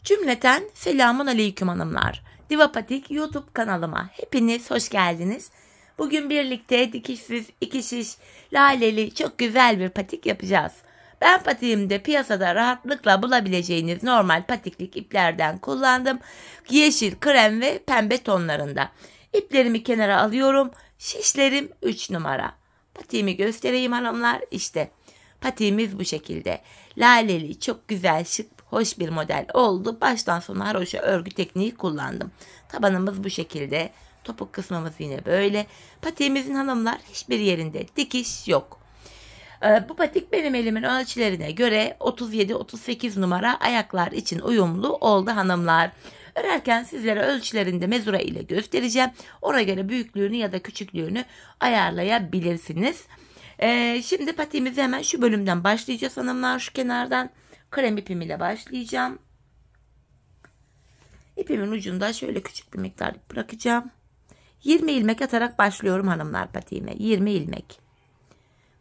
Cümleten selamun aleyküm hanımlar. Diva Patik YouTube kanalıma hepiniz hoş geldiniz. Bugün birlikte dikişsiz, iki şiş, laleli çok güzel bir patik yapacağız. Ben patiğimde piyasada rahatlıkla bulabileceğiniz normal patiklik iplerden kullandım. Yeşil, krem ve pembe tonlarında. İplerimi kenara alıyorum. Şişlerim 3 numara. Patiğimi göstereyim hanımlar. İşte patiğimiz bu şekilde. Laleli, çok güzel, şık, hoş bir model oldu. Baştan sona haroşa örgü tekniği kullandım. Tabanımız bu şekilde. Topuk kısmımız yine böyle. Patiğimizin hanımlar hiçbir yerinde dikiş yok. Bu patik benim elimin ölçülerine göre 37-38 numara ayaklar için uyumlu oldu hanımlar. Örerken sizlere ölçülerinde mezura ile göstereceğim. Ona göre büyüklüğünü ya da küçüklüğünü ayarlayabilirsiniz. Şimdi patiğimizi hemen şu bölümden başlayacağız hanımlar. Şu kenardan krem ipim ile başlayacağım. İpimin ucunda şöyle küçük bir miktar bırakacağım. 20 ilmek atarak başlıyorum hanımlar patiğime. 20 ilmek.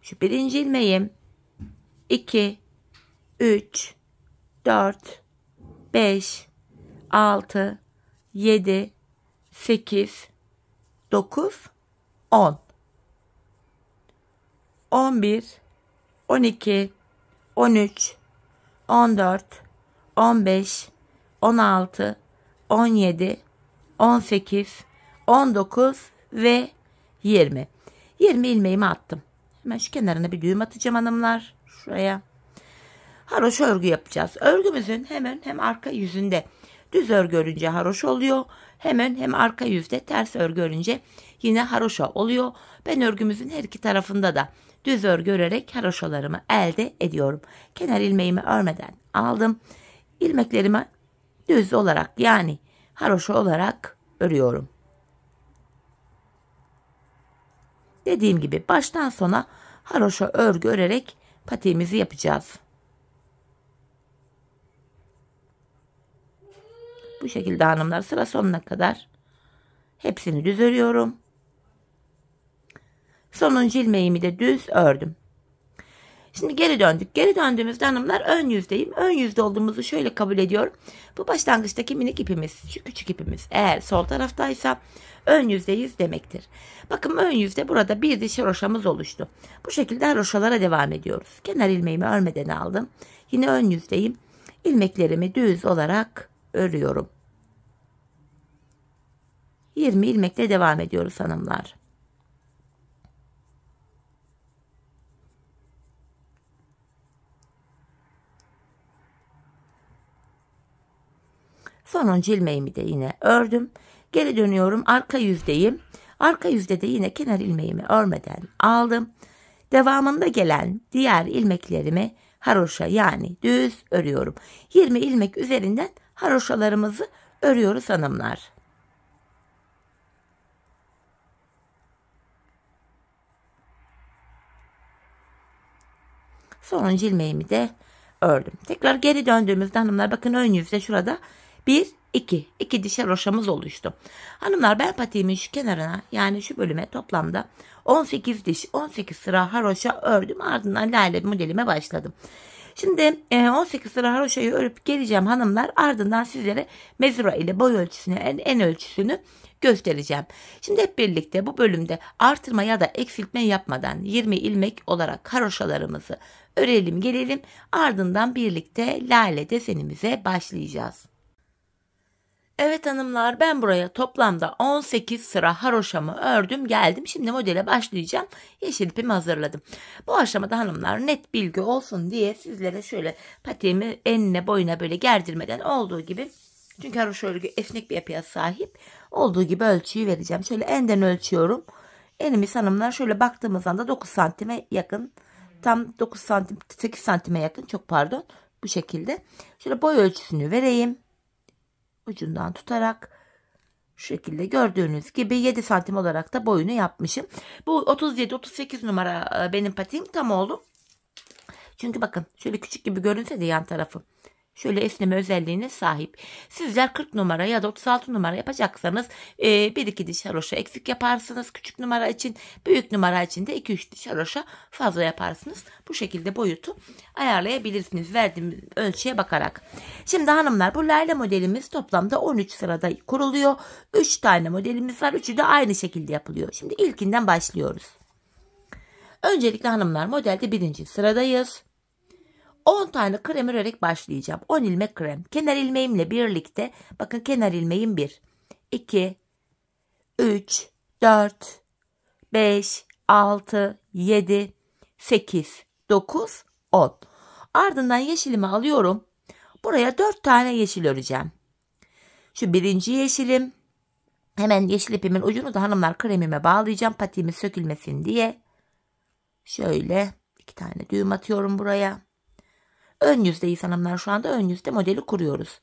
Şu birinci ilmeğim. 2, 3, 4, 5, 6, 7, 8, 9, 10. 11, 12, 13, 14, 15, 16, 17, 18, 19 ve 20. 20 ilmeğimi attım. Hemen şu kenarına bir düğüm atacağım hanımlar. Şuraya. Haroşa örgü yapacağız. Örgümüzün hem arka yüzünde düz örgü örünce haroşa oluyor. Hem arka yüzde ters örgü örünce yine haroşa oluyor. Ben örgümüzün her iki tarafında da düz örgü örerek haroşalarımı elde ediyorum. Kenar ilmeğimi örmeden aldım. İlmeklerimi düz olarak yani haroşa olarak örüyorum. Dediğim gibi baştan sona haroşa örgü örerek patiğimizi yapacağız. Bu şekilde hanımlar sıra sonuna kadar hepsini düz örüyorum. Sonuncu ilmeğimi de düz ördüm. Şimdi geri döndük. Geri döndüğümüzde hanımlar ön yüzdeyim. Ön yüzde olduğumuzu şöyle kabul ediyorum. Bu başlangıçtaki minik ipimiz, şu küçük ipimiz eğer sol taraftaysa ön yüzdeyiz demektir. Bakın ön yüzde burada bir diş haroşamız oluştu. Bu şekilde haroşalara devam ediyoruz. Kenar ilmeğimi örmeden aldım. Yine ön yüzdeyim. İlmeklerimi düz olarak örüyorum. 20 ilmekle devam ediyoruz hanımlar. Sonuncu ilmeğimi de yine ördüm. Geri dönüyorum. Arka yüzdeyim. Arka yüzde de yine kenar ilmeğimi örmeden aldım. Devamında gelen diğer ilmeklerimi haroşa yani düz örüyorum. 20 ilmek üzerinden haroşalarımızı örüyoruz hanımlar. Sonuncu ilmeğimi de ördüm. Tekrar geri döndüğümüzde hanımlar bakın ön yüzde şurada 2 diş haroşamız oluştu. Hanımlar ben patiğimin şu kenarına yani şu bölüme toplamda 18 diş 18 sıra haroşa ördüm. Ardından lale modelime başladım. Şimdi 18 sıra haroşayı örüp geleceğim hanımlar. Ardından sizlere mezura ile boy ölçüsünü en ölçüsünü göstereceğim. Şimdi hep birlikte bu bölümde artırma ya da eksiltme yapmadan 20 ilmek olarak haroşalarımızı örelim gelelim. Ardından birlikte lale desenimize başlayacağız. Evet hanımlar ben buraya toplamda 18 sıra haroşamı ördüm geldim. Şimdi modele başlayacağım. Yeşil ipimi hazırladım. Bu aşamada hanımlar net bilgi olsun diye sizlere şöyle patiğimi enine boyuna böyle gerdirmeden olduğu gibi. Çünkü haroşa örgü esnek bir yapıya sahip. Olduğu gibi ölçüyü vereceğim. Şöyle enden ölçüyorum. Enimiz hanımlar şöyle baktığımız anda 9 santime yakın. Tam 9 santim 8 santime yakın çok pardon. Bu şekilde. Şöyle boy ölçüsünü vereyim. Ucundan tutarak şu şekilde gördüğünüz gibi 7 santim olarak da boyunu yapmışım. Bu 37-38 numara benim patiğim tam oldu. Çünkü bakın şöyle küçük gibi görünse de yan tarafı. Şöyle esneme özelliğine sahip. Sizler 40 numara ya da 36 numara yapacaksanız 1-2 diş haroşa eksik yaparsınız. Küçük numara için, büyük numara için de 2-3 diş haroşa fazla yaparsınız. Bu şekilde boyutu ayarlayabilirsiniz verdiğim ölçüye bakarak. Şimdi hanımlar, bu Lale modelimiz toplamda 13 sırada kuruluyor. 3 tane modelimiz var. Üçü de aynı şekilde yapılıyor. Şimdi ilkinden başlıyoruz. Öncelikle hanımlar, modelde 1. sıradayız. 10 tane krem örerek başlayacağım. 10 ilmek krem. Kenar ilmeğimle birlikte, bakın kenar ilmeğim 1, 2, 3, 4, 5, 6, 7, 8, 9, 10. Ardından yeşilimi alıyorum. Buraya 4 tane yeşil öreceğim. Şu birinci yeşilim. Hemen yeşil ipimin ucunu da hanımlar kremime bağlayacağım. Patiğimiz sökülmesin diye. Şöyle 2 tane düğüm atıyorum buraya. Ön yüzdeyiz hanımlar, şu anda ön yüzde modeli kuruyoruz.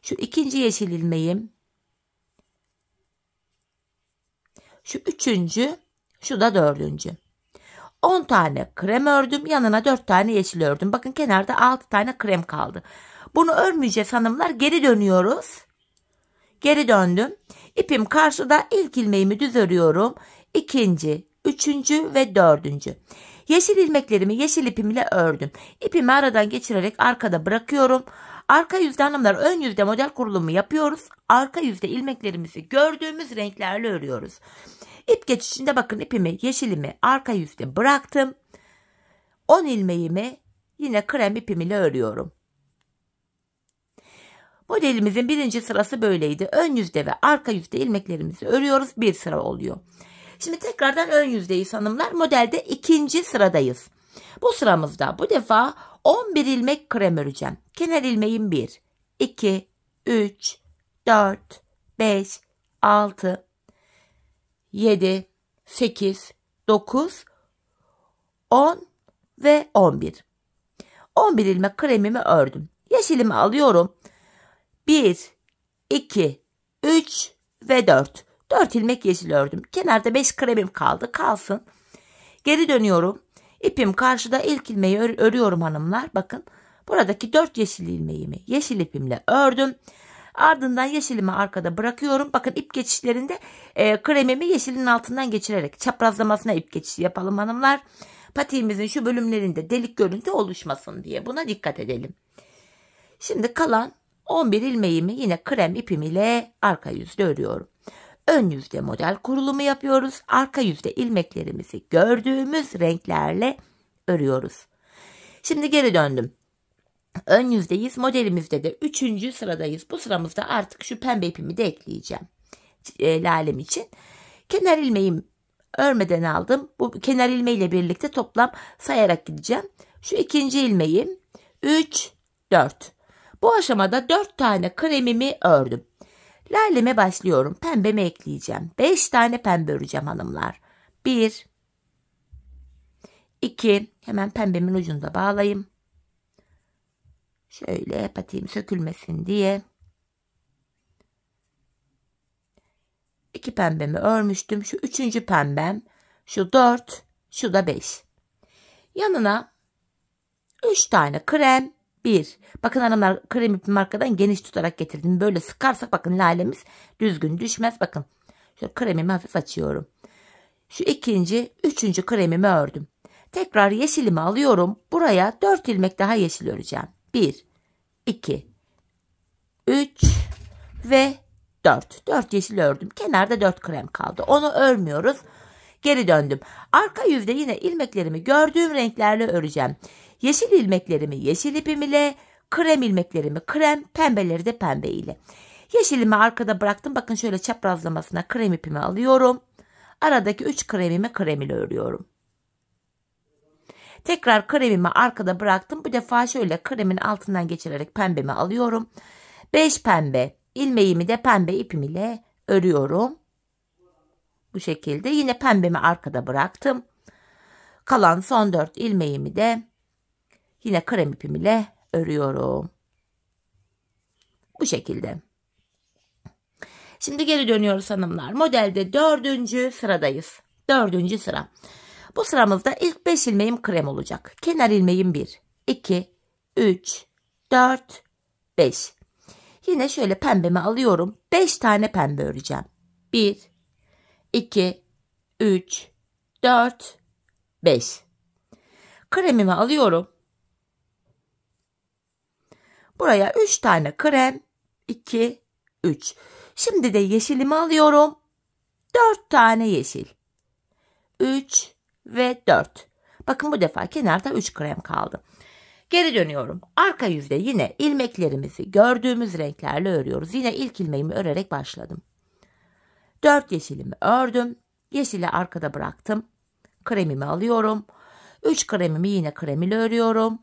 Şu ikinci yeşil ilmeğim. Şu üçüncü, şu da dördüncü. 10 tane krem ördüm. Yanına 4 tane yeşil ördüm. Bakın kenarda 6 tane krem kaldı. Bunu örmeyeceğiz hanımlar. Geri dönüyoruz. Geri döndüm. İpim karşıda, ilk ilmeğimi düz örüyorum. İkinci, üçüncü ve dördüncü. Yeşil ilmeklerimi yeşil ipimle ördüm. İpimi aradan geçirerek arkada bırakıyorum. Arka yüzde hanımlar, ön yüzde model kurulumu yapıyoruz. Arka yüzde ilmeklerimizi gördüğümüz renklerle örüyoruz. İp geçişinde bakın ipimi, yeşilimi arka yüzde bıraktım. 10 ilmeğimi yine krem ipim ile örüyorum. Modelimizin 1. sırası böyleydi. Ön yüzde ve arka yüzde ilmeklerimizi örüyoruz. Bir sıra oluyor. Şimdi tekrardan ön yüzdeyiz hanımlar. Modelde 2. sıradayız. Bu sıramızda bu defa 11 ilmek krem öreceğim. Kenar ilmeğim 1, 2, 3, 4, 5, 6, 7, 8, 9, 10 ve 11. 11 ilmek kremimi ördüm. Yeşilimi alıyorum. 1, 2, 3 ve 4. 4 ilmek yeşil ördüm. Kenarda 5 kremim kaldı. Kalsın. Geri dönüyorum. İpim karşıda, ilk ilmeği örüyorum hanımlar. Bakın buradaki 4 yeşil ilmeğimi yeşil ipimle ördüm. Ardından yeşilimi arkada bırakıyorum. Bakın ip geçişlerinde kremimi yeşilin altından geçirerek çaprazlamasına ip geçişi yapalım hanımlar. Patiğimizin şu bölümlerinde delik görüntü oluşmasın diye buna dikkat edelim. Şimdi kalan 11 ilmeğimi yine krem ipim ile arka yüzde örüyorum. Ön yüzde model kurulumu yapıyoruz. Arka yüzde ilmeklerimizi gördüğümüz renklerle örüyoruz. Şimdi geri döndüm. Ön yüzdeyiz. Modelimizde de 3. sıradayız. Bu sıramızda artık şu pembe ipimi de ekleyeceğim. Lalem için. Kenar ilmeğim örmeden aldım. Bu kenar ilmeğiyle birlikte toplam sayarak gideceğim. Şu ikinci ilmeğim 3, 4. Bu aşamada 4 tane kremimi ördüm. Laleme başlıyorum. Pembemi ekleyeceğim. 5 tane pembe öreceğim hanımlar. 1, 2, hemen pembemin ucunu da bağlayayım. Şöyle patiğim sökülmesin diye. 2 pembemi örmüştüm. Şu 3. pembem. Şu 4. Şu da 5. Yanına 3 tane krem. 1. Bakın hanımlar, krem ipimi arkadan geniş tutarak getirdim. Böyle sıkarsak bakın lalemiz düzgün düşmez. Bakın şöyle kremimi hafif açıyorum. Şu ikinci, 3. kremimi ördüm. Tekrar yeşilimi alıyorum. Buraya 4 ilmek daha yeşil öreceğim. 1, 2, 3 ve 4. 4 yeşil ördüm. Kenarda 4 krem kaldı. Onu örmüyoruz. Geri döndüm. Arka yüzde yine ilmeklerimi gördüğüm renklerle öreceğim. Yeşil ilmeklerimi yeşil ipim ile, krem ilmeklerimi krem, pembeleri de pembe ile. Yeşilimi arkada bıraktım. Bakın şöyle çaprazlamasına krem ipimi alıyorum. Aradaki 3 kremimi krem ile örüyorum. Tekrar kremimi arkada bıraktım. Bu defa şöyle kremin altından geçirerek pembemi alıyorum. 5 pembe ilmeğimi de pembe ipim ile örüyorum. Bu şekilde yine pembemi arkada bıraktım. Kalan son 4 ilmeğimi de yine krem ipim ile örüyorum. Bu şekilde. Şimdi geri dönüyoruz hanımlar. Modelde 4. sıradayız. 4. sıra. Bu sıramızda ilk 5 ilmeğim krem olacak. Kenar ilmeğim 1, 2, 3, 4 5. Yine şöyle pembemi alıyorum. 5 tane pembe öreceğim. 1, 2, 3, 4, 5. Kremimi alıyorum. Buraya 3 tane krem, 2, 3. Şimdi de yeşilimi alıyorum. 4 tane yeşil. 3 ve 4. Bakın bu defa kenarda 3 krem kaldı. Geri dönüyorum. Arka yüzde yine ilmeklerimizi gördüğümüz renklerle örüyoruz. Yine ilk ilmeğimi örerek başladım. 4 yeşilimi ördüm. Yeşili arkada bıraktım. Kremimi alıyorum. 3 kremimi yine krem ile örüyorum.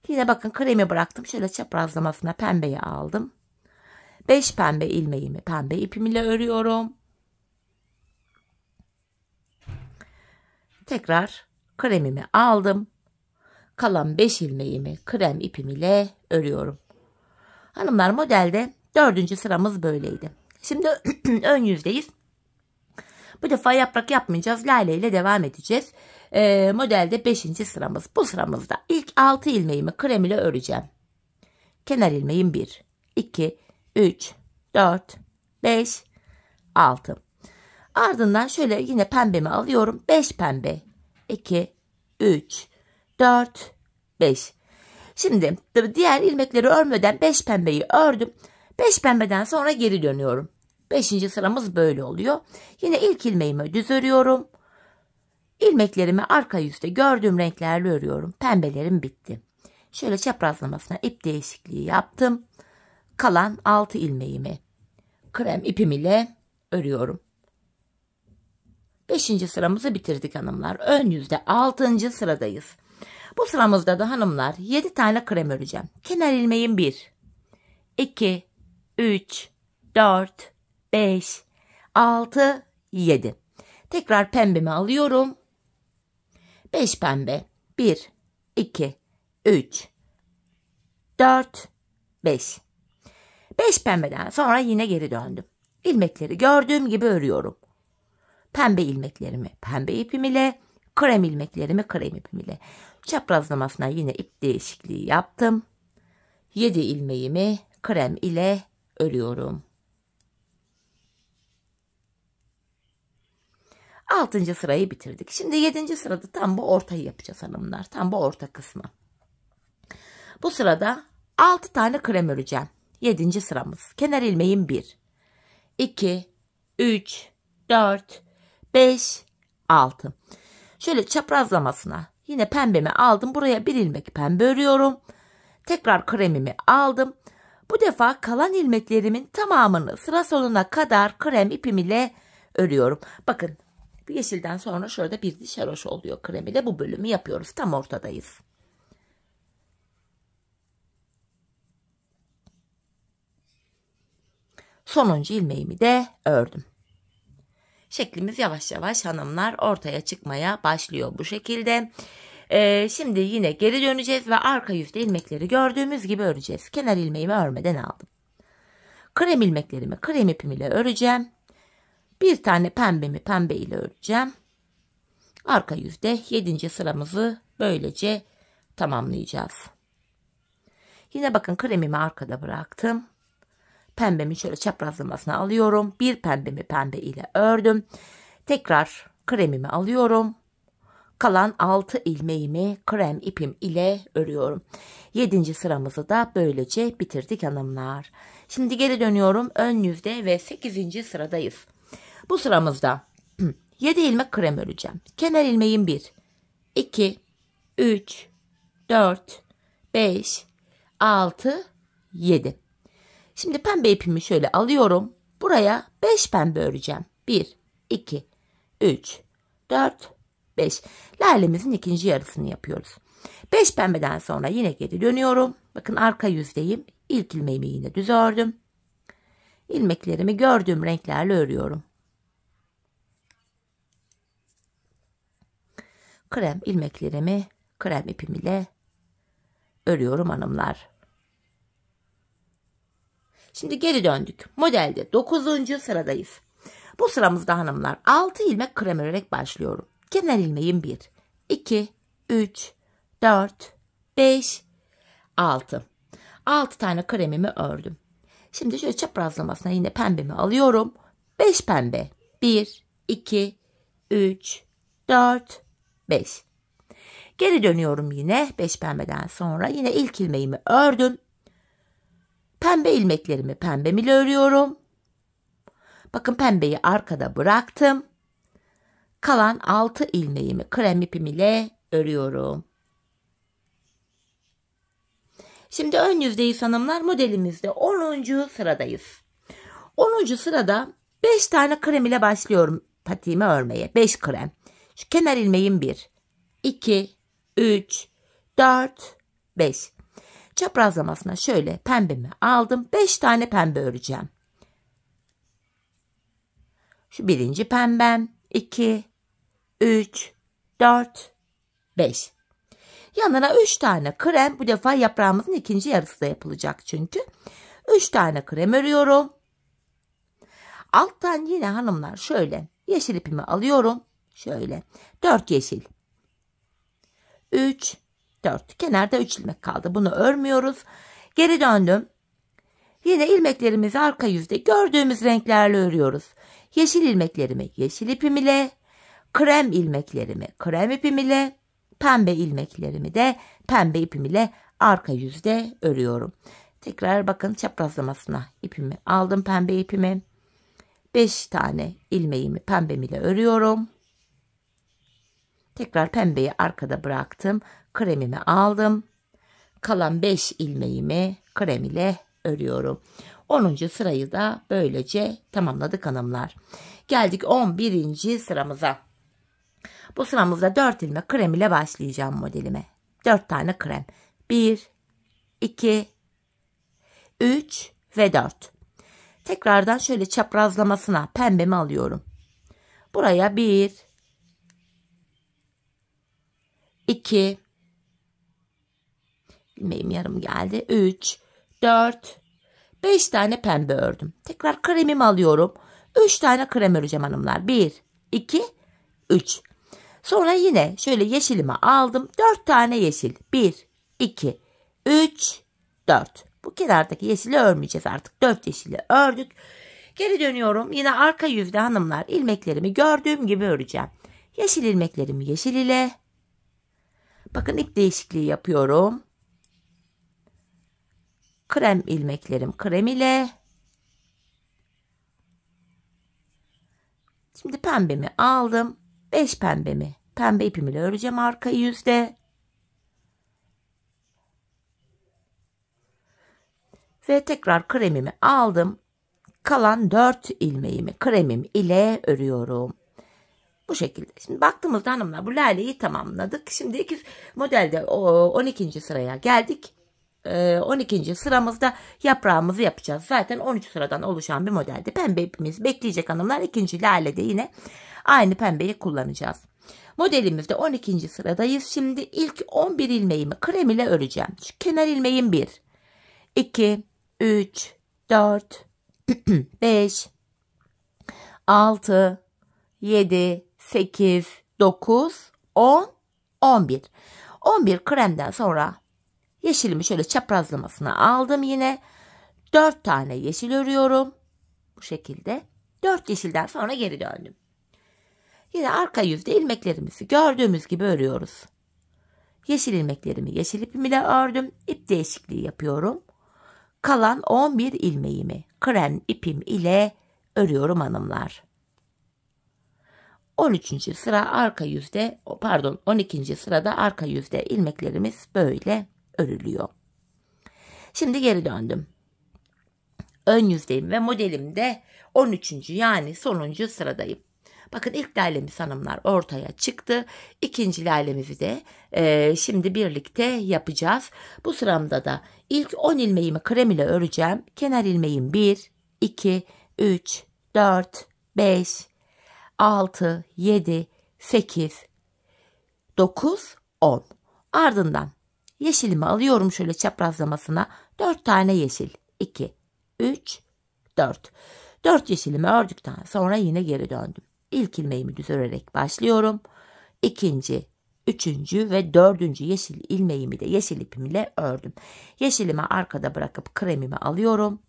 Yine bakın kremi bıraktım. Şöyle çaprazlamasına pembeyi aldım. 5 pembe ilmeğimi pembe ipim ile örüyorum. Tekrar kremimi aldım. Kalan 5 ilmeğimi krem ipim ile örüyorum. Hanımlar, modelde 4. sıramız böyleydi. Şimdi ön yüzdeyiz. Bu defa yaprak yapmayacağız. Lale ile devam edeceğiz. Modelde 5. sıramız. Bu sıramızda ilk 6 ilmeğimi krem ile öreceğim. Kenar ilmeğim 1, 2, 3, 4, 5, 6. Ardından şöyle yine pembemi alıyorum. 5 pembe. 2, 3, 4, 5. Şimdi diğer ilmekleri örmeden 5 pembeyi ördüm. 5 pembeden sonra geri dönüyorum. 5. sıramız böyle oluyor. Yine ilk ilmeğimi düz örüyorum. İlmeklerimi arka yüzde gördüğüm renklerle örüyorum. Pembelerim bitti. Şöyle çaprazlamasına ip değişikliği yaptım. Kalan 6 ilmeğimi krem ipim ile örüyorum. 5. sıramızı bitirdik hanımlar. Ön yüzde 6. sıradayız. Bu sıramızda da hanımlar 7 tane krem öreceğim. Kenar ilmeğim 1, 2, 3, 4, 5, 6, 7. Tekrar pembemi alıyorum. 5 pembe. 1, 2, 3, 4, 5. 5 pembeden sonra yine geri döndüm. İlmekleri gördüğüm gibi örüyorum. Pembe ilmeklerimi pembe ipim ile, krem ilmeklerimi krem ipim ile. Çaprazlamasına yine ip değişikliği yaptım. 7 ilmeğimi krem ile örüyorum. 6. sırayı bitirdik. Şimdi 7. sırada tam bu ortayı yapacağız hanımlar. Tam bu orta kısmı. Bu sırada 6 tane krem öreceğim. 7. sıramız. Kenar ilmeğim 1, 2, 3, 4, 5, 6. Şöyle çaprazlamasına yine pembemi aldım. Buraya bir ilmek pembe örüyorum. Tekrar kremimi aldım. Bu defa kalan ilmeklerimin tamamını sıra sonuna kadar krem ipim ile örüyorum. Bakın, bu yeşilden sonra şurada bir diş haroşa oluyor krem ile. Bu bölümü yapıyoruz. Tam ortadayız. Sonuncu ilmeğimi de ördüm. Şeklimiz yavaş yavaş hanımlar ortaya çıkmaya başlıyor bu şekilde. Şimdi yine geri döneceğiz ve arka yüzde ilmekleri gördüğümüz gibi öreceğiz. Kenar ilmeğimi örmeden aldım. Krem ilmeklerimi krem ipim ile öreceğim. Bir tane pembemi pembe ile öreceğim. Arka yüzde 7. sıramızı böylece tamamlayacağız. Yine bakın kremimi arkada bıraktım. Pembemi şöyle çaprazlamasına alıyorum. Bir pembemi pembe ile ördüm. Tekrar kremimi alıyorum. Kalan 6 ilmeğimi krem ipim ile örüyorum. 7. sıramızı da böylece bitirdik hanımlar. Şimdi geri dönüyorum. Ön yüzde ve 8. sıradayız. Bu sıramızda 7 ilmek krem öreceğim. Kenar ilmeğim 1, 2, 3, 4, 5, 6, 7. Şimdi pembe ipimi şöyle alıyorum. Buraya 5 pembe öreceğim. 1, 2, 3, 4, 5. Lalemizin ikinci yarısını yapıyoruz. 5 pembeden sonra yine geri dönüyorum. Bakın arka yüzdeyim. İlk ilmeğimi yine düz ördüm. İlmeklerimi gördüğüm renklerle örüyorum. Krem ilmeklerimi krem ipim ile örüyorum hanımlar. Şimdi geri döndük. Modelde 9. sıradayız. Bu sıramızda hanımlar 6 ilmek krem örerek başlıyorum. Kenar ilmeğim 1, 2, 3, 4, 5, 6. 6 tane kremimi ördüm. Şimdi şöyle çaprazlamasına yine pembemi alıyorum. 5 pembe. 1, 2, 3, 4, 5. Geri dönüyorum yine 5 pembeden sonra. Yine ilk ilmeğimi ördüm. Pembe ilmeklerimi pembem ile örüyorum. Bakın pembeyi arkada bıraktım. Kalan 6 ilmeğimi krem ipim ile örüyorum. Şimdi ön yüzdeyiz hanımlar, modelimizde 10. sıradayız. 10. sırada 5 tane krem ile başlıyorum patiğimi örmeye. 5 krem. Şu kenar ilmeğim 1, 2, 3, 4, 5. Çaprazlamasına şöyle pembemi aldım. 5 tane pembe öreceğim. Şu birinci pembem, 2, 3, 4, 5. Yanına 3 tane krem, bu defa yaprağımızın ikinci yarısı da yapılacak çünkü. 3 tane krem örüyorum. Alttan yine hanımlar şöyle yeşil ipimi alıyorum. Şöyle 4 yeşil. 3, 4. Kenarda 3 ilmek kaldı. Bunu örmüyoruz. Geri döndüm. Yine ilmeklerimizi arka yüzde gördüğümüz renklerle örüyoruz. Yeşil ilmeklerimi yeşil ipim ile, krem ilmeklerimi krem ipim ile, pembe ilmeklerimi de pembe ipim ile arka yüzde örüyorum. Tekrar bakın çaprazlamasına ipimi aldım, pembe ipimi. 5 tane ilmeğimi pembem ile örüyorum. Tekrar pembeyi arkada bıraktım. Kremimi aldım. Kalan 5 ilmeğimi krem ile örüyorum. 10. sırayı da böylece tamamladık hanımlar. Geldik 11. sıramıza. Bu sıramızda 4 ilmek krem ile başlayacağım modelime. 4 tane krem. 1, 2, 3 ve 4. Tekrardan şöyle çaprazlamasına pembemi alıyorum. Buraya 1, 2, ilmeğim yarım geldi. 3, 4, 5 tane pembe ördüm. Tekrar kremimi alıyorum. 3 tane krem öreceğim hanımlar. 1, 2, 3. Sonra yine şöyle yeşilimi aldım. 4 tane yeşil. 1, 2, 3, 4. Bu kenardaki yeşili örmeyeceğiz artık. 4 yeşili ördük. Geri dönüyorum. Yine arka yüzde hanımlar ilmeklerimi gördüğüm gibi öreceğim. Yeşil ilmeklerimi yeşil ile. Bakın ip değişikliği yapıyorum. Krem ilmeklerim krem ile. Şimdi pembemi aldım. 5 pembemi pembe ipim ile öreceğim arka yüzde. Ve tekrar kremimi aldım. Kalan 4 ilmeğimi kremim ile örüyorum. Bu şekilde. Şimdi baktığımızda hanımlar bu laleyi tamamladık. Şimdi modelde 12. sıraya geldik. 12. sıramızda yaprağımızı yapacağız. Zaten 13 sıradan oluşan bir modelde pembe ipimiz bekleyecek hanımlar. İkinci lalede yine aynı pembeyi kullanacağız. Modelimizde 12. sıradayız. Şimdi ilk 11 ilmeğimi krem ile öreceğim. Şu kenar ilmeğim 1, 2, 3, 4, 5, 6, 7, 8, 9, 10, 11. 11 kremden sonra yeşilimi şöyle çaprazlamasına aldım yine. 4 tane yeşil örüyorum. Bu şekilde. 4 yeşilden sonra geri döndüm. Yine arka yüzde ilmeklerimizi gördüğümüz gibi örüyoruz. Yeşil ilmeklerimi yeşil ipim ile ördüm. İp değişikliği yapıyorum. Kalan 11 ilmeğimi krem ipim ile örüyorum hanımlar. 13. sıra arka yüzde, 12. sırada arka yüzde ilmeklerimiz böyle örülüyor. Şimdi geri döndüm. Ön yüzdeyim ve modelimde 13. yani sonuncu sıradayım. Bakın ilk lalemiz hanımlar ortaya çıktı. İkinci lalemizi de şimdi birlikte yapacağız. Bu sıramda da ilk 10 ilmeğimi krem ile öreceğim. Kenar ilmeğim 1, 2, 3, 4, 5, 6, 7, 8, 9, 10. Ardından yeşilimi alıyorum şöyle çaprazlamasına. 4 tane yeşil. 2, 3, 4. 4 yeşilimi ördükten sonra yine geri döndüm. İlk ilmeğimi düz örerek başlıyorum. İkinci, üçüncü ve dördüncü yeşil ilmeğimi de yeşil ipimle ördüm. Yeşilimi arkada bırakıp kremimi alıyorum.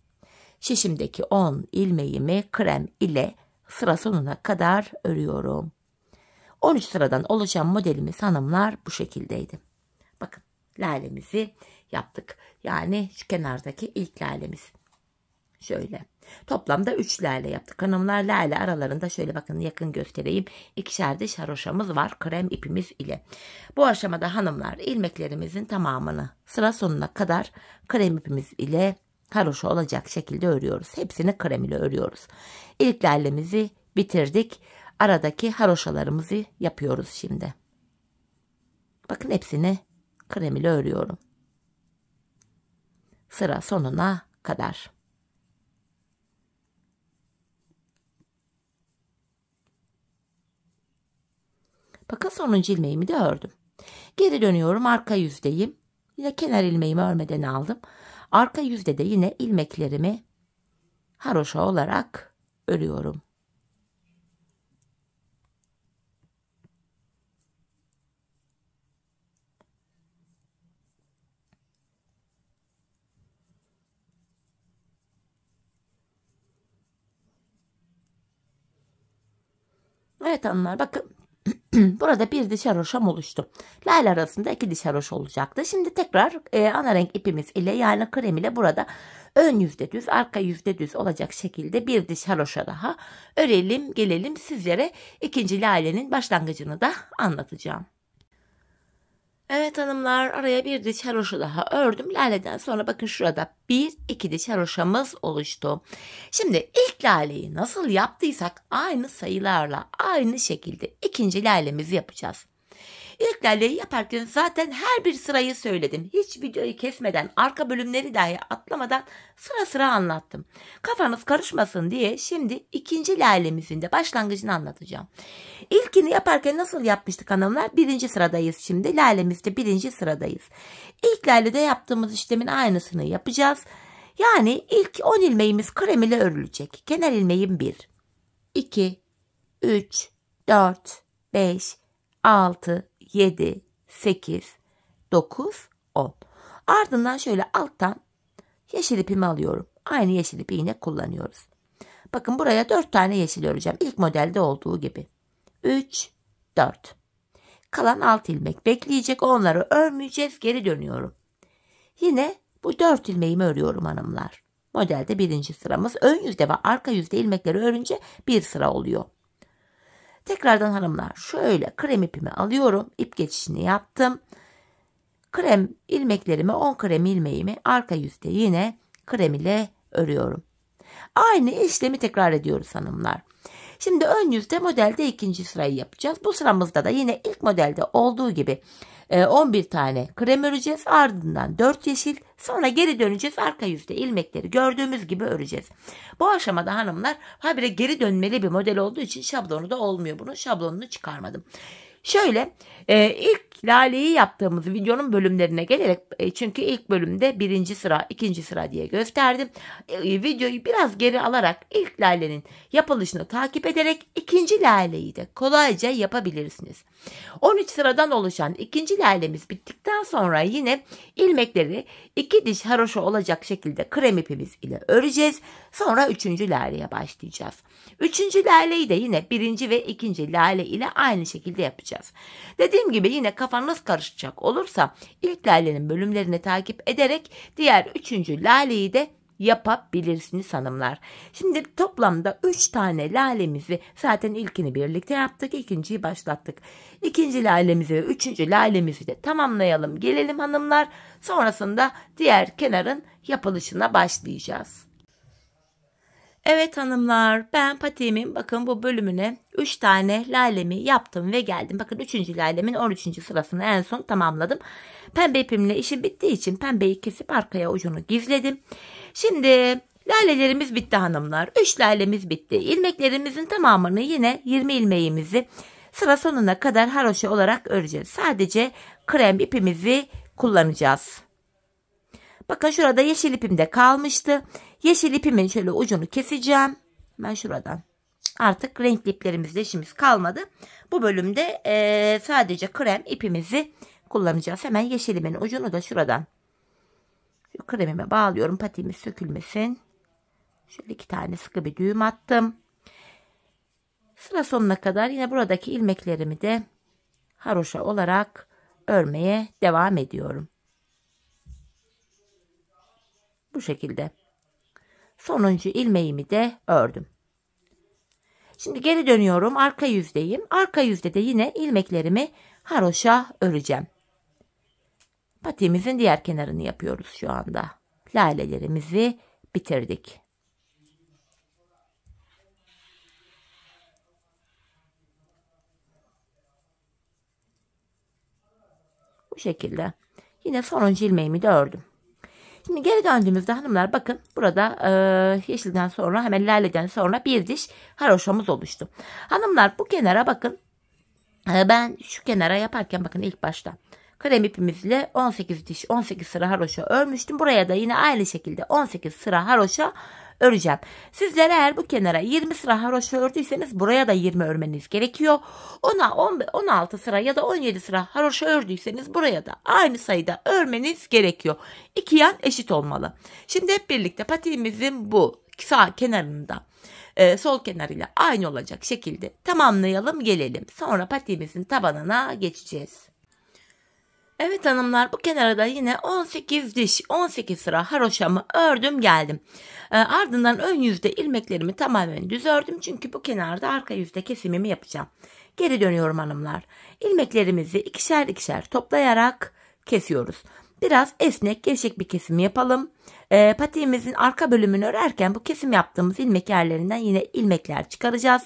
Şişimdeki 10 ilmeğimi krem ile sıra sonuna kadar örüyorum. 13 sıradan oluşan modelimiz hanımlar bu şekildeydi. Bakın lalemizi yaptık. Yani şu kenardaki ilk lalemiz. Şöyle. Toplamda 3 lale yaptık hanımlar. Lale aralarında şöyle bakın yakın göstereyim. İkişer diş haroşamız var krem ipimiz ile. Bu aşamada hanımlar ilmeklerimizin tamamını sıra sonuna kadar krem ipimiz ile haroşa olacak şekilde örüyoruz. Hepsini krem ile örüyoruz. İlk lalemizi bitirdik. Aradaki haroşalarımızı yapıyoruz şimdi. Bakın hepsini krem ile örüyorum. Sıra sonuna kadar. Bakın sonuncu ilmeğimi de ördüm. Geri dönüyorum, arka yüzdeyim. Yine kenar ilmeğimi örmeden aldım. Arka yüzde de yine ilmeklerimi haroşa olarak örüyorum. Evet hanımlar bakın. Burada bir diş haroşam oluştu. Lale arasında 2 diş haroşa olacaktı. Şimdi tekrar ana renk ipimiz ile yani krem ile burada ön yüzde düz, arka yüzde düz olacak şekilde bir diş haroşa daha örelim. Gelelim sizlere ikinci lalenin başlangıcını da anlatacağım. Evet hanımlar araya bir diş haroşa daha ördüm. Laleden sonra bakın şurada 1-2 diş haroşamız oluştu. Şimdi ilk laleyi nasıl yaptıysak aynı sayılarla aynı şekilde ikinci lalemizi yapacağız. İlk laleyi yaparken zaten her bir sırayı söyledim. Hiç videoyu kesmeden, arka bölümleri dahi atlamadan sıra sıra anlattım. Kafanız karışmasın diye şimdi ikinci lalemizin de başlangıcını anlatacağım. İlkini yaparken nasıl yapmıştık hanımlar? Birinci sıradayız şimdi. Lalemizde birinci sıradayız. İlk lalede yaptığımız işlemin aynısını yapacağız. Yani ilk 10 ilmeğimiz krem ile örülecek. Kenar ilmeğim 1, 2, 3, 4, 5, 6, 7, 8, 9, 10. Ardından şöyle alttan yeşil ipimi alıyorum. Aynı yeşil ipi yine kullanıyoruz. Bakın buraya 4 tane yeşil öreceğim. İlk modelde olduğu gibi. 3, 4. Kalan 6 ilmek bekleyecek. Onları örmeyeceğiz. Geri dönüyorum. Yine bu 4 ilmeğimi örüyorum hanımlar. Modelde birinci sıramız. Ön yüzde ve arka yüzde ilmekleri örünce bir sıra oluyor. Tekrardan hanımlar şöyle krem ipimi alıyorum. İp geçişini yaptım. Krem ilmeklerimi 10 krem ilmeğimi arka yüzde yine krem ile örüyorum. Aynı işlemi tekrar ediyoruz hanımlar. Şimdi ön yüzde modelde ikinci sırayı yapacağız. Bu sıramızda da yine ilk modelde olduğu gibi 11 tane krem öreceğiz. Ardından 4 yeşil. Sonra geri döneceğiz. Arka yüzde ilmekleri gördüğümüz gibi öreceğiz. Bu aşamada hanımlar habire geri dönmeli bir model olduğu için şablonu da olmuyor. Bunun şablonunu çıkarmadım. Şöyle ilk laleyi yaptığımız videonun bölümlerine gelerek çünkü ilk bölümde birinci sıra ikinci sıra diye gösterdim. Videoyu biraz geri alarak ilk lalenin yapılışını takip ederek ikinci laleyi de kolayca yapabilirsiniz. 13 sıradan oluşan ikinci lalemiz bittikten sonra yine ilmekleri 2 diş haroşa olacak şekilde krem ipimiz ile öreceğiz. Sonra 3. laleye başlayacağız. 3. laleyi de yine 1. ve 2. lale ile aynı şekilde yapacağız. Dediğim gibi yine kafanız karışacak olursa ilk lalenin bölümlerini takip ederek diğer 3. laleyi de yapabilirsiniz hanımlar. Şimdi toplamda 3 tane lalemizi zaten ilkini birlikte yaptık. İkinciyi başlattık. İkinci lalemizi ve 3. lalemizi de tamamlayalım. Gelelim hanımlar. Sonrasında diğer kenarın yapılışına başlayacağız. Evet hanımlar ben patiğimin bakın bu bölümüne 3 tane lalemi yaptım ve geldim. Bakın 3. lalemin 13. sırasını en son tamamladım. Pembe ipimle işim bittiği için pembeyi kesip arkaya ucunu gizledim. Şimdi lalelerimiz bitti hanımlar. 3 lalemiz bitti. İlmeklerimizin tamamını yine 20 ilmeğimizi sıra sonuna kadar haroşa olarak öreceğiz. Sadece krem ipimizi kullanacağız. Bakın şurada yeşil ipim de kalmıştı. Yeşil ipimin şöyle ucunu keseceğim. Ben şuradan Artık renkli iplerimizle işimiz kalmadı. Bu bölümde sadece krem ipimizi kullanacağız. Hemen yeşil ipimin ucunu da şuradan şu kremime bağlıyorum. Patiğimiz sökülmesin. Şöyle 2 tane sıkı bir düğüm attım. Sıra sonuna kadar yine buradaki ilmeklerimi de haroşa olarak örmeye devam ediyorum. Bu şekilde. Sonuncu ilmeğimi de ördüm. Şimdi geri dönüyorum. Arka yüzdeyim. Arka yüzde de yine ilmeklerimi haroşa öreceğim. Patiğimizin diğer kenarını yapıyoruz şu anda. Lalelerimizi bitirdik. Bu şekilde. Yine sonuncu ilmeğimi de ördüm. Şimdi geri döndüğümüzde hanımlar bakın burada yeşilden sonra hemen laleden sonra bir diş haroşamız oluştu. Hanımlar bu kenara bakın. Ben şu kenara yaparken bakın ilk başta krem ipimizle 18 diş 18 sıra haroşa örmüştüm. Buraya da yine aynı şekilde 18 sıra haroşa öreceğim. Sizler eğer bu kenara 20 sıra haroşa ördüyseniz buraya da 20 örmeniz gerekiyor. Ona 16 sıra ya da 17 sıra haroşa ördüyseniz buraya da aynı sayıda örmeniz gerekiyor. İki yan eşit olmalı. Şimdi hep birlikte patiğimizin bu sağ kenarında sol kenarıyla aynı olacak şekilde tamamlayalım gelelim. Sonra patiğimizin tabanına geçeceğiz. Evet hanımlar bu kenara da yine 18 diş 18 sıra haroşamı ördüm geldim. Ardından ön yüzde ilmeklerimi tamamen düz ördüm. Çünkü bu kenarda arka yüzde kesimimi yapacağım. Geri dönüyorum hanımlar. İlmeklerimizi ikişer ikişer toplayarak kesiyoruz. Biraz esnek gevşek bir kesim yapalım. Patiğimizin arka bölümünü örerken bu kesim yaptığımız ilmek yerlerinden yine ilmekler çıkaracağız.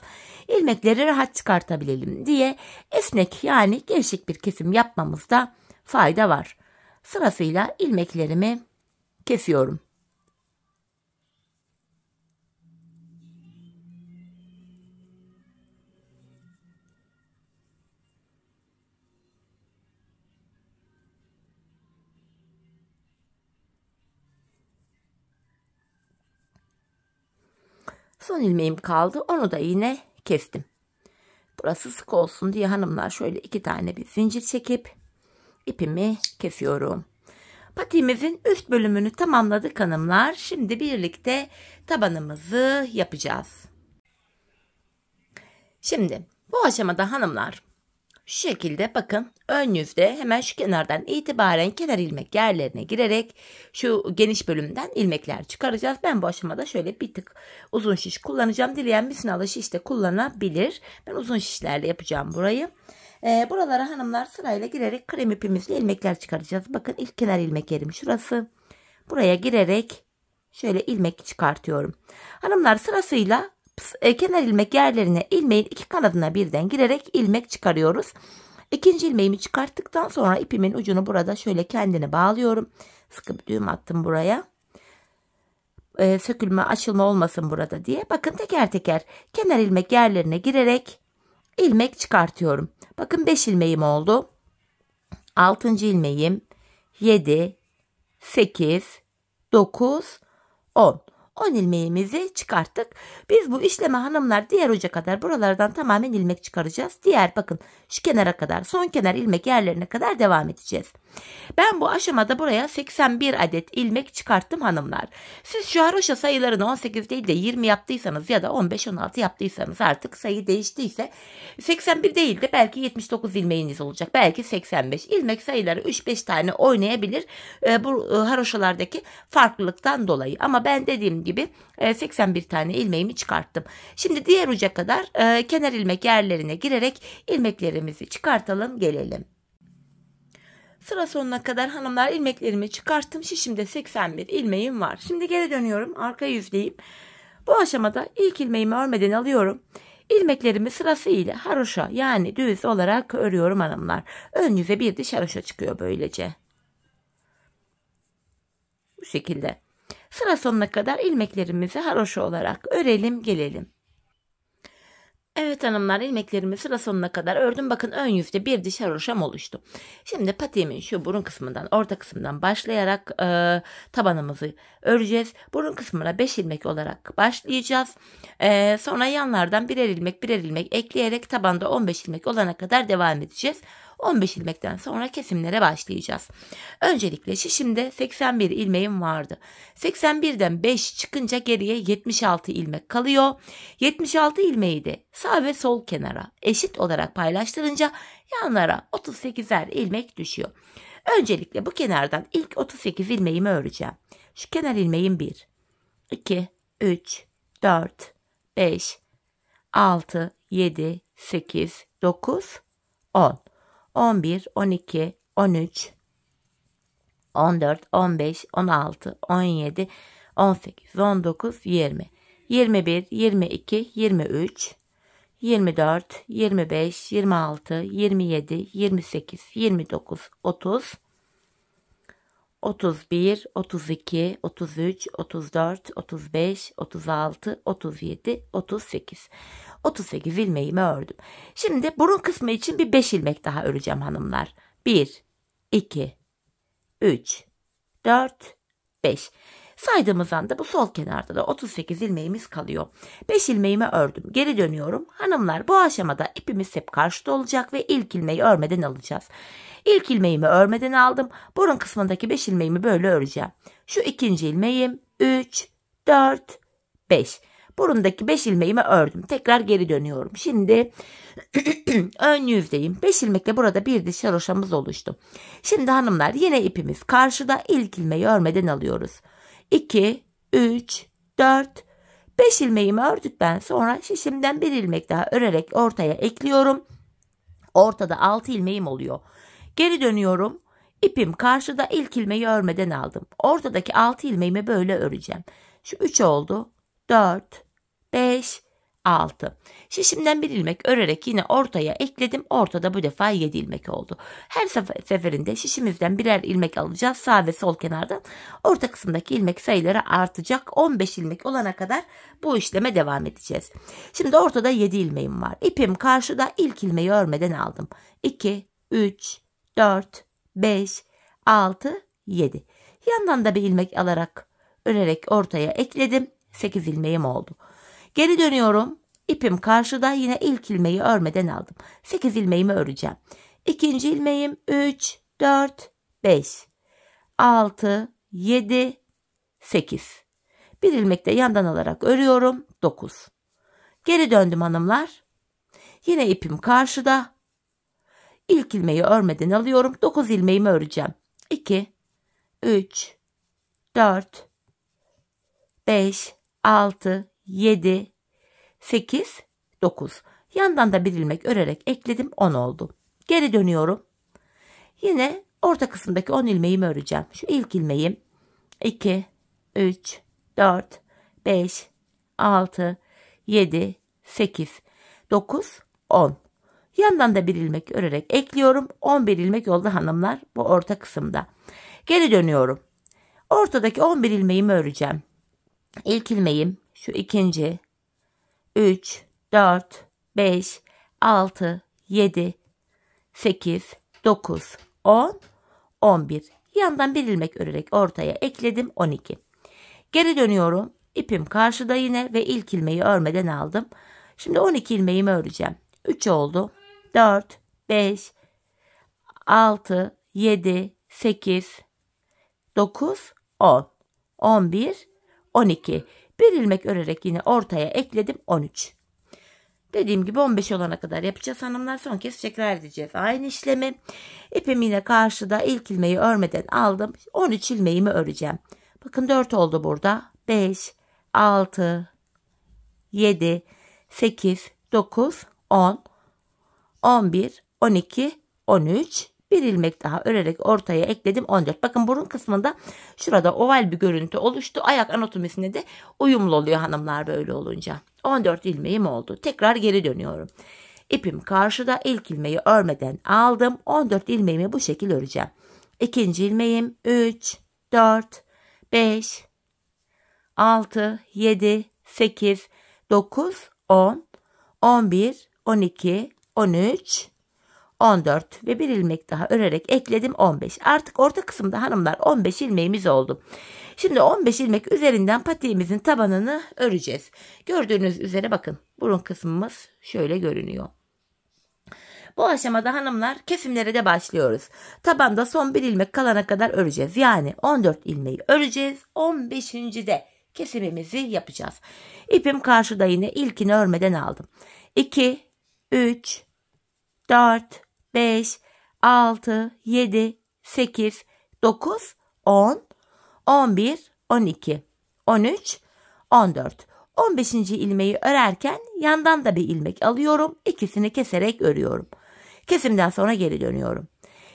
İlmekleri rahat çıkartabilelim diye esnek yani gevşek bir kesim yapmamızda fayda var. Sırasıyla ilmeklerimi kesiyorum. Son ilmeğim kaldı. Onu da yine kestim. Burası sık olsun diye hanımlar şöyle 2 tane bir zincir çekip ipimi kesiyorum. Patiğimizin üst bölümünü tamamladık hanımlar. Şimdi birlikte tabanımızı yapacağız. Şimdi bu aşamada hanımlar şu şekilde bakın ön yüzde hemen şu kenardan itibaren kenar ilmek yerlerine girerek şu geniş bölümden ilmekler çıkaracağız. Ben bu aşamada şöyle bir tık uzun şiş kullanacağım. Dileyen misinalı şiş de kullanabilir. Ben uzun şişlerle yapacağım burayı. Buralara hanımlar sırayla girerek krem ipimizle ilmekler çıkaracağız. Bakın ilk kenar ilmek yerim şurası. Buraya girerek şöyle ilmek çıkartıyorum. Hanımlar sırasıyla kenar ilmek yerlerine ilmeğin iki kanadına birden girerek ilmek çıkarıyoruz. İkinci ilmeğimi çıkarttıktan sonra ipimin ucunu burada şöyle kendine bağlıyorum. Sıkı bir düğüm attım buraya. Sökülme açılma olmasın burada diye. Bakın teker teker kenar ilmek yerlerine girerek ilmek çıkartıyorum. Bakın 5 ilmeğim oldu. 6. ilmeğim 7, 8, 9, 10. 10 ilmeğimizi çıkarttık. Biz bu işlemi hanımlar diğer uca kadar buralardan tamamen ilmek çıkaracağız. Diğer bakın şu kenara kadar son kenar ilmek yerlerine kadar devam edeceğiz. Ben bu aşamada buraya 81 adet ilmek çıkarttım hanımlar. Siz şu haroşa sayılarını 18 değil de 20 yaptıysanız ya da 15-16 yaptıysanız artık sayı değiştiyse 81 değil de belki 79 ilmeğiniz olacak. Belki 85 ilmek sayıları 3-5 tane oynayabilir bu haroşalardaki farklılıktan dolayı. Ama ben dediğim gibi 81 tane ilmeğimi çıkarttım. Şimdi diğer uca kadar kenar ilmek yerlerine girerek ilmeklerimizi çıkartalım gelelim. Sıra sonuna kadar hanımlar ilmeklerimi çıkarttım. Şişimde 81 ilmeğim var. Şimdi geri dönüyorum. Arka yüzdeyim. Bu aşamada ilk ilmeğimi örmeden alıyorum. İlmeklerimi sırasıyla haroşa yani düz olarak örüyorum hanımlar. Ön yüze bir diş haroşa çıkıyor böylece. Bu şekilde. Sıra sonuna kadar ilmeklerimizi haroşa olarak örelim gelelim. Evet Evet hanımlar, ilmeklerimi sıra sonuna kadar ördüm. Bakın ön yüzde bir diş haroşam oluştu. Şimdi patiğimin şu burun kısmından, orta kısmından başlayarak tabanımızı öreceğiz. Burun kısmına 5 ilmek olarak başlayacağız. Sonra yanlardan birer ilmek ekleyerek tabanda 15 ilmek olana kadar devam edeceğiz. 15 ilmekten sonra kesimlere başlayacağız. Öncelikle şişimde 81 ilmeğim vardı. 81'den 5 çıkınca geriye 76 ilmek kalıyor. 76 ilmeği de sağ ve sol kenara eşit olarak paylaştırınca yanlara 38'er ilmek düşüyor. Öncelikle bu kenardan ilk 38 ilmeğimi öreceğim. Şu kenar ilmeğim 1, 2, 3, 4, 5, 6, 7, 8, 9, 10, 11, 12, 13, 14, 15, 16, 17, 18, 19, 20, 21, 22, 23, 24, 25, 26, 27, 28, 29, 30, 31, 32, 33, 34, 35, 36, 37, 38. 38 ilmeğimi ördüm. Şimdi burun kısmı için bir 5 ilmek daha öreceğim hanımlar. 1, 2, 3, 4, 5. Saydığımız anda bu sol kenarda da 38 ilmeğimiz kalıyor. 5 ilmeğimi ördüm. Geri dönüyorum. Hanımlar, bu aşamada ipimiz hep karşıda olacak ve ilk ilmeği örmeden alacağız. İlk ilmeğimi örmeden aldım. Burun kısmındaki 5 ilmeğimi böyle öreceğim. Şu ikinci ilmeğim 3, 4, 5. Burundaki 5 ilmeğimi ördüm. Tekrar geri dönüyorum. Şimdi ön yüzdeyim. 5 ilmekle burada bir diş haroşamız oluştu. Şimdi hanımlar, yine ipimiz karşıda, ilk ilmeği örmeden alıyoruz. 2, 3, 4, 5 ilmeğimi ördükten sonra şişimden bir ilmek daha örerek ortaya ekliyorum. Ortada 6 ilmeğim oluyor. Geri dönüyorum. İpim karşıda, ilk ilmeği örmeden aldım. Ortadaki 6 ilmeğimi böyle öreceğim. Şu 3 oldu. 4, 5, 6. Şişimden bir ilmek örerek yine ortaya ekledim. Ortada bu defa 7 ilmek oldu. Her seferinde şişimizden birer ilmek alacağız. Sağ ve sol kenardan. Orta kısımdaki ilmek sayıları artacak. 15 ilmek olana kadar bu işleme devam edeceğiz. Şimdi ortada 7 ilmeğim var. İpim karşıda, ilk ilmeği örmeden aldım. 2, 3, 4, 5, 6, 7. Yandan da bir ilmek alarak örerek ortaya ekledim. 8 ilmeğim oldu. Geri dönüyorum. İpim karşıda, yine ilk ilmeği örmeden aldım. 8 ilmeğimi öreceğim. İkinci ilmeğim 3, 4, 5, 6, 7, 8. Bir ilmek de yandan alarak örüyorum. 9. Geri döndüm hanımlar. Yine ipim karşıda. İlk ilmeği örmeden alıyorum. 9 ilmeğimi öreceğim. 2, 3, 4, 5, 6, 7, 8, 9. Yandan da bir ilmek örerek ekledim. 10 oldu. Geri dönüyorum. Yine orta kısımdaki 10 ilmeğimi öreceğim. Şu ilk ilmeğim 2, 3, 4, 5, 6, 7, 8, 9, 10. Yandan da bir ilmek örerek ekliyorum. 11 ilmek oldu hanımlar bu orta kısımda. Geri dönüyorum. Ortadaki 11 ilmeğimi öreceğim. İlk ilmeğim şu ikinci, 3, 4, 5, 6, 7, 8, 9, 10, 11. Yandan bir ilmek örerek ortaya ekledim. 12. Geri dönüyorum. İpim karşıda yine ve ilk ilmeği örmeden aldım. Şimdi 12 ilmeğimi öreceğim. 3 oldu. 4, 5, 6, 7, 8, 9, 10, 11, 12. Bir ilmek örerek yine ortaya ekledim. 13. Dediğim gibi 15 olana kadar yapacağız hanımlar. Son kez tekrar edeceğiz aynı işlemi. İpim yine karşıda, ilk ilmeği örmeden aldım. 13 ilmeğimi öreceğim. Bakın 4 oldu burada. 5, 6, 7, 8, 9, 10, 11, 12, 13. Bir ilmek daha örerek ortaya ekledim. 14. Bakın burun kısmında şurada oval bir görüntü oluştu. Ayak anatomisine de uyumlu oluyor hanımlar böyle olunca. 14 ilmeğim oldu. Tekrar geri dönüyorum. İpim karşıda, ilk ilmeği örmeden aldım. 14 ilmeğimi bu şekilde öreceğim. İkinci ilmeğim 3, 4, 5, 6, 7, 8, 9, 10, 11, 12, 13, 14 ve bir ilmek daha örerek ekledim 15. Artık orta kısımda hanımlar 15 ilmeğimiz oldu. Şimdi 15 ilmek üzerinden patiğimizin tabanını öreceğiz. Gördüğünüz üzere bakın burun kısmımız şöyle görünüyor. Bu aşamada hanımlar kesimlere de başlıyoruz. Tabanda son bir ilmek kalana kadar öreceğiz. Yani 14 ilmeği öreceğiz. 15. de kesimimizi yapacağız. İpim karşıda, yine ilkini örmeden aldım. 2, 3, 4, 5, 6, 7, 8, 9, 10, 11, 12, 13, 14. 15. ilmeği örerken yandan da bir ilmek alıyorum. İkisini keserek örüyorum. Kesimden sonra geri dönüyorum.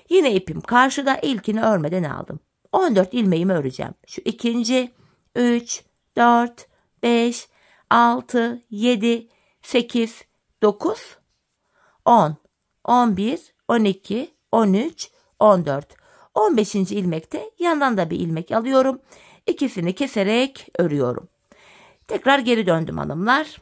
Yine ipim karşıda, ilkini örmeden aldım. 14 ilmeğimi öreceğim. Şu ikinci, 3, 4, 5, 6, 7, 8, 9, 10, 11, 12, 13, 14. 15. ilmekte yandan da bir ilmek alıyorum. İkisini keserek örüyorum. Tekrar geri döndüm hanımlar.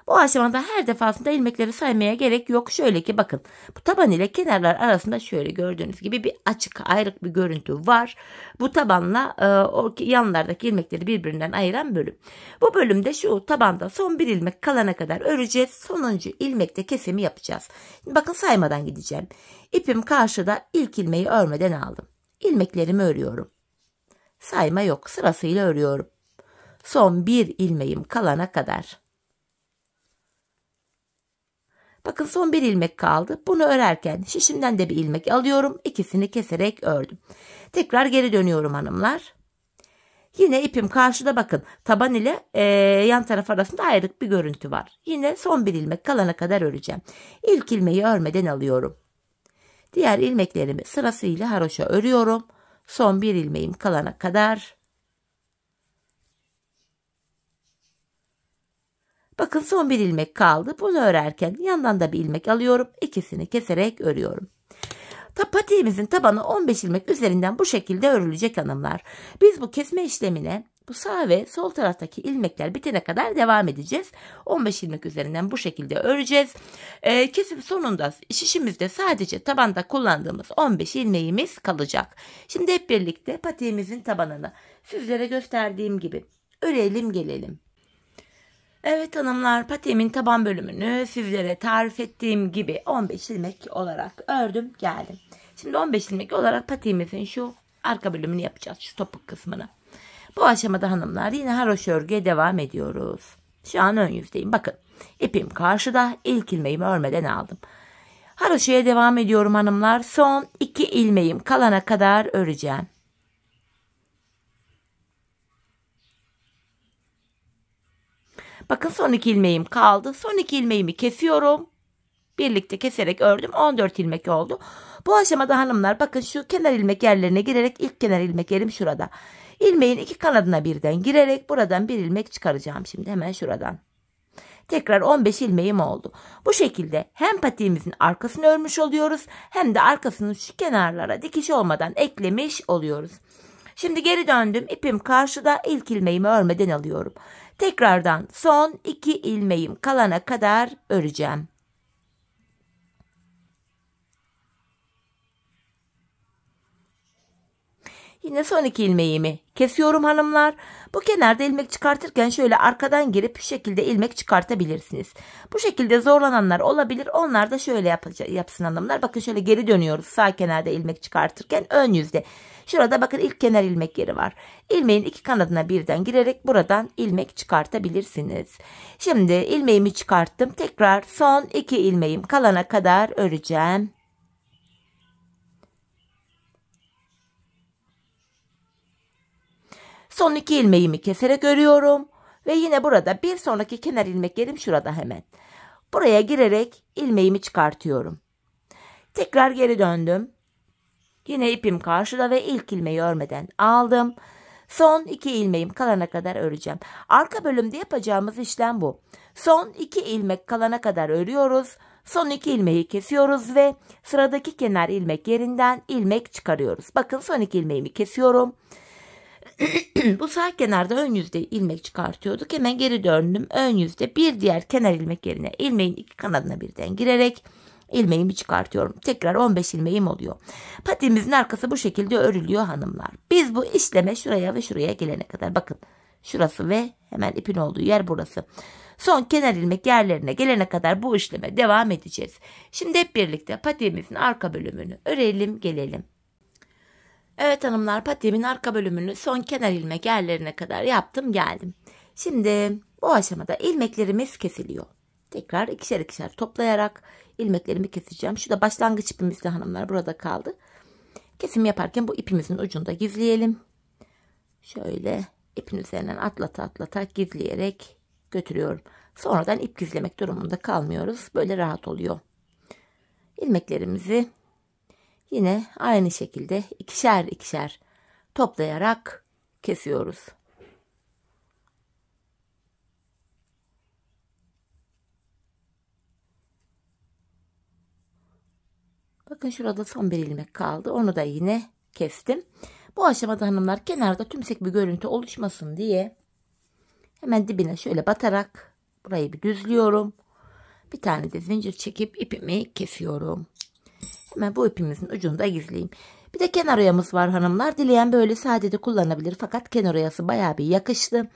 Bu aşamada her defasında ilmekleri saymaya gerek yok. Şöyle ki bakın, bu taban ile kenarlar arasında şöyle gördüğünüz gibi bir açık ayrık bir görüntü var. Bu tabanla o yanlardaki ilmekleri birbirinden ayıran bölüm. Bu bölümde şu tabanda son bir ilmek kalana kadar öreceğiz. Sonuncu ilmekte kesimi yapacağız. Şimdi bakın saymadan gideceğim. İpim karşıda, ilk ilmeği örmeden aldım. İlmeklerimi örüyorum. Sayma yok, sırasıyla örüyorum. Son bir ilmeğim kalana kadar. Bakın son bir ilmek kaldı. Bunu örerken şişimden de bir ilmek alıyorum. İkisini keserek ördüm. Tekrar geri dönüyorum hanımlar. Yine ipim karşıda, bakın taban ile yan taraf arasında ayrık bir görüntü var. Yine son bir ilmek kalana kadar öreceğim. İlk ilmeği örmeden alıyorum. Diğer ilmeklerimi sırasıyla haroşa örüyorum. Son bir ilmeğim kalana kadar. Bakın son bir ilmek kaldı. Bunu örerken yandan da bir ilmek alıyorum. İkisini keserek örüyorum. Patiğimizin tabanı 15 ilmek üzerinden bu şekilde örülecek hanımlar. Biz bu kesme işlemine bu sağ ve sol taraftaki ilmekler bitene kadar devam edeceğiz. 15 ilmek üzerinden bu şekilde öreceğiz. Kesim sonunda şişimizde sadece tabanda kullandığımız 15 ilmeğimiz kalacak. Şimdi hep birlikte patiğimizin tabanını sizlere gösterdiğim gibi örelim gelelim. Evet hanımlar, patiğimin taban bölümünü sizlere tarif ettiğim gibi 15 ilmek olarak ördüm geldim. Şimdi 15 ilmek olarak patiğimizin şu arka bölümünü yapacağız, şu topuk kısmını. Bu aşamada hanımlar yine haroşa örgüye devam ediyoruz. Şu an ön yüzdeyim. Bakın ipim karşıda, ilk ilmeğimi örmeden aldım. Haroşaya devam ediyorum hanımlar. Son 2 ilmeğim kalana kadar öreceğim. Bakın son 2 ilmeğim kaldı. Son 2 ilmeğimi kesiyorum. Birlikte keserek ördüm. 14 ilmek oldu. Bu aşamada hanımlar bakın şu kenar ilmek yerlerine girerek ilk kenar ilmek yerim şurada. İlmeğin 2 kanadına birden girerek buradan bir ilmek çıkaracağım şimdi hemen şuradan. Tekrar 15 ilmeğim oldu. Bu şekilde hem patiğimizin arkasını örmüş oluyoruz hem de arkasının şu kenarlara dikiş olmadan eklemiş oluyoruz. Şimdi geri döndüm. İpim karşıda, ilk ilmeğimi örmeden alıyorum. Tekrardan son 2 ilmeğim kalana kadar öreceğim. Yine son 2 ilmeğimi kesiyorum hanımlar. Bu kenarda ilmek çıkartırken şöyle arkadan girip şu şekilde ilmek çıkartabilirsiniz. Bu şekilde zorlananlar olabilir. Onlar da şöyle yapsın hanımlar. Bakın şöyle geri dönüyoruz. Sağ kenarda ilmek çıkartırken ön yüzde. Şurada bakın ilk kenar ilmek yeri var. İlmeğin 2 kanadına birden girerek buradan ilmek çıkartabilirsiniz. Şimdi ilmeğimi çıkarttım. Tekrar son 2 ilmeğim kalana kadar öreceğim. Son 2 ilmeğimi keserek örüyorum. Ve yine burada bir sonraki kenar ilmek yerim şurada hemen. Buraya girerek ilmeğimi çıkartıyorum. Tekrar geri döndüm. Yine ipim karşıda ve ilk ilmeği örmeden aldım. Son 2 ilmeğim kalana kadar öreceğim. Arka bölümde yapacağımız işlem bu. Son 2 ilmek kalana kadar örüyoruz. Son 2 ilmeği kesiyoruz ve sıradaki kenar ilmek yerinden ilmek çıkarıyoruz. Bakın son 2 ilmeğimi kesiyorum. Bu sağ kenarda ön yüzde ilmek çıkartıyorduk. Hemen geri döndüm. Ön yüzde bir diğer kenar ilmek yerine ilmeğin iki kanadına birden girerek ilmeğimi çıkartıyorum. Tekrar 15 ilmeğim oluyor. Patiğimizin arkası bu şekilde örülüyor hanımlar. Biz bu işleme şuraya ve şuraya gelene kadar, bakın şurası ve hemen ipin olduğu yer burası. Son kenar ilmek yerlerine gelene kadar bu işleme devam edeceğiz. Şimdi hep birlikte patiğimizin arka bölümünü örelim gelelim. Evet hanımlar, patiğimin arka bölümünü son kenar ilmek yerlerine kadar yaptım geldim. Şimdi bu aşamada ilmeklerimiz kesiliyor. Tekrar ikişer ikişer toplayarak ilmeklerimi keseceğim. Şu da başlangıç ipimiz de hanımlar burada kaldı. Kesim yaparken bu ipimizin ucunda gizleyelim. Şöyle ipin üzerinden atlata atlata gizleyerek götürüyorum. Sonradan ip gizlemek durumunda kalmıyoruz. Böyle rahat oluyor. İlmeklerimizi yine aynı şekilde ikişer ikişer toplayarak kesiyoruz. Bakın şurada son bir ilmek kaldı. Onu da yine kestim. Bu aşamada hanımlar kenarda tümsek bir görüntü oluşmasın diye hemen dibine şöyle batarak burayı bir düzlüyorum. Bir tane de zincir çekip ipimi kesiyorum. Hemen bu ipimizin ucunu da gizleyeyim. Bir de kenar oyamız var hanımlar. Dileyen böyle sade de kullanabilir. Fakat kenar oyası bayağı bir yakıştı.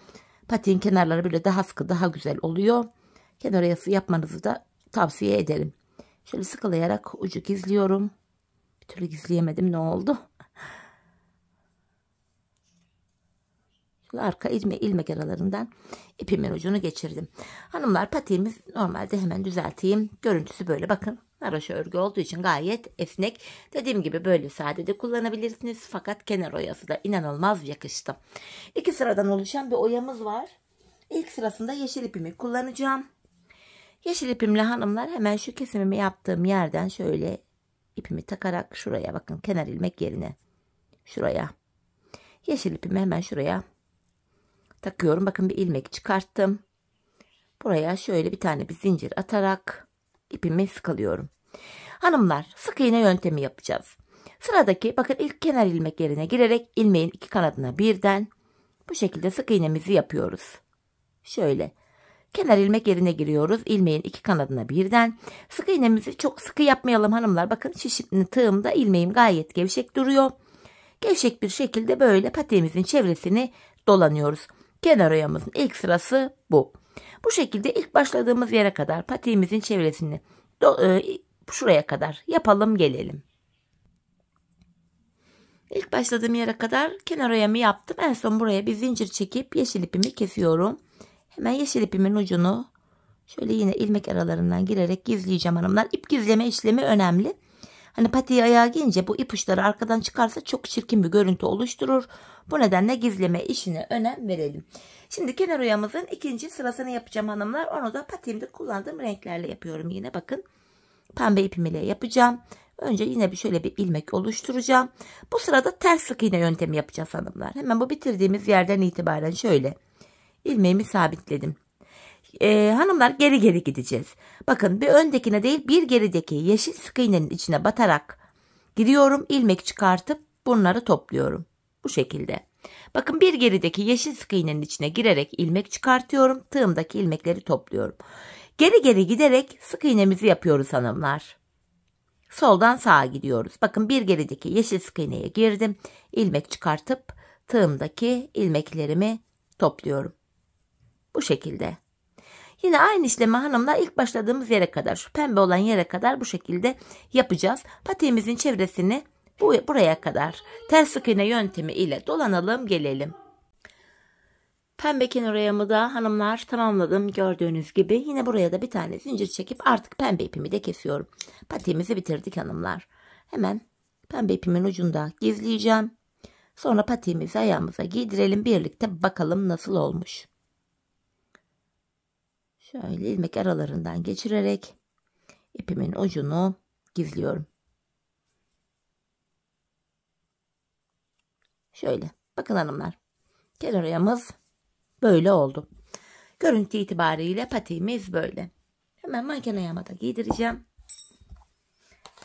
Patiğin kenarları böyle daha sıkı, daha güzel oluyor. Kenar oyası yapmanızı da tavsiye ederim. Şöyle sıkılayarak ucu gizliyorum. Bir türlü gizleyemedim, ne oldu? Şöyle arka ilmek aralarından ipimin ucunu geçirdim. Hanımlar, patiğimiz normalde hemen düzelteyim. Görüntüsü böyle, bakın. Haroşa örgü olduğu için gayet esnek. Dediğim gibi böyle sade de kullanabilirsiniz. Fakat kenar oyası da inanılmaz yakıştı. İki sıradan oluşan bir oyamız var. İlk sırasında yeşil ipimi kullanacağım. Yeşil ipimle hanımlar hemen şu kesimimi yaptığım yerden şöyle ipimi takarak şuraya, bakın kenar ilmek yerine şuraya. Yeşil ipimi hemen şuraya takıyorum. Bakın bir ilmek çıkarttım. Buraya şöyle bir tane bir zincir atarak ipimi sıkılıyorum. Hanımlar, sık iğne yöntemi yapacağız. Sıradaki, bakın ilk kenar ilmek yerine girerek ilmeğin iki kanadına birden bu şekilde sık iğnemizi yapıyoruz. Şöyle kenar ilmek yerine giriyoruz. İlmeğin iki kanadına birden. Sık iğnemizi çok sıkı yapmayalım hanımlar. Bakın şişimli tığımda ilmeğim gayet gevşek duruyor. Gevşek bir şekilde böyle patiğimizin çevresini dolanıyoruz. Kenar oyamızın ilk sırası bu. Bu şekilde ilk başladığımız yere kadar patiğimizin çevresini şuraya kadar yapalım gelelim. İlk başladığım yere kadar kenar oyamı yaptım. En son buraya bir zincir çekip yeşil ipimi kesiyorum. Hemen yeşil ipimin ucunu şöyle yine ilmek aralarından girerek gizleyeceğim hanımlar. İp gizleme işlemi önemli. Hani patiği ayağa giyince bu ipuçları arkadan çıkarsa çok çirkin bir görüntü oluşturur. Bu nedenle gizleme işine önem verelim. Şimdi kenar oyamızın ikinci sırasını yapacağım hanımlar. Onu da patiğimde kullandığım renklerle yapıyorum yine, bakın. Pembe ipim ile yapacağım. Önce yine şöyle bir ilmek oluşturacağım. Bu sırada ters sık iğne yöntemi yapacağız hanımlar. Hemen bu bitirdiğimiz yerden itibaren şöyle ilmeğimi sabitledim. Hanımlar, geri geri gideceğiz. Bakın bir öndekine değil, bir gerideki yeşil sık iğnenin içine batarak giriyorum. İlmek çıkartıp bunları topluyorum. Bu şekilde. Bakın bir gerideki yeşil sık iğnenin içine girerek ilmek çıkartıyorum. Tığımdaki ilmekleri topluyorum. Geri geri giderek sık iğnemizi yapıyoruz hanımlar. Soldan sağa gidiyoruz. Bakın bir gerideki yeşil sık iğneye girdim. İlmek çıkartıp tığımdaki ilmeklerimi topluyorum. Bu şekilde. Yine aynı işlemi hanımlar ilk başladığımız yere kadar, şu pembe olan yere kadar bu şekilde yapacağız. Patiğimizin çevresini buraya kadar ters sık iğne yöntemi ile dolanalım gelelim. Pembe kenar oyamı da hanımlar tamamladım gördüğünüz gibi. Yine buraya da bir tane zincir çekip artık pembe ipimi de kesiyorum. Patiğimizi bitirdik hanımlar. Hemen pembe ipimin ucunda gizleyeceğim. Sonra patiğimizi ayağımıza giydirelim, birlikte bakalım nasıl olmuş. Şöyle ilmek aralarından geçirerek ipimin ucunu gizliyorum. Şöyle bakın hanımlar, kenar oyamız böyle oldu. Görüntü itibariyle patiğimiz böyle. Hemen manken ayağıma da giydireceğim.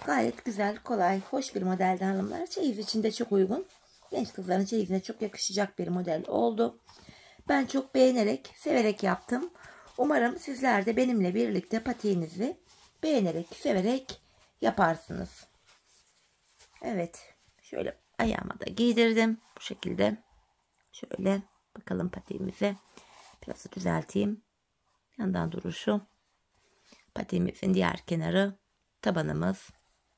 Gayet güzel, kolay, hoş bir modeldi hanımlar. Çeyiz için de çok uygun. Genç kızların çeyizine çok yakışacak bir model oldu. Ben çok beğenerek, severek yaptım. Umarım sizler de benimle birlikte patiğinizi beğenerek, severek yaparsınız. Evet, şöyle ayağıma da giydirdim. Bu şekilde. Şöyle bakalım patiğimize. Biraz da düzelteyim. Yandan duruşu. Patiğimizin diğer kenarı, tabanımız,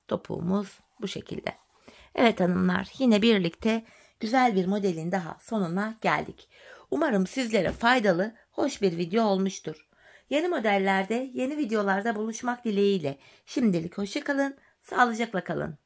topuğumuz bu şekilde. Evet hanımlar, yine birlikte güzel bir modelin daha sonuna geldik. Umarım sizlere faydalı, hoş bir video olmuştur. Yeni modellerde, yeni videolarda buluşmak dileğiyle. Şimdilik hoşça kalın, sağlıcakla kalın.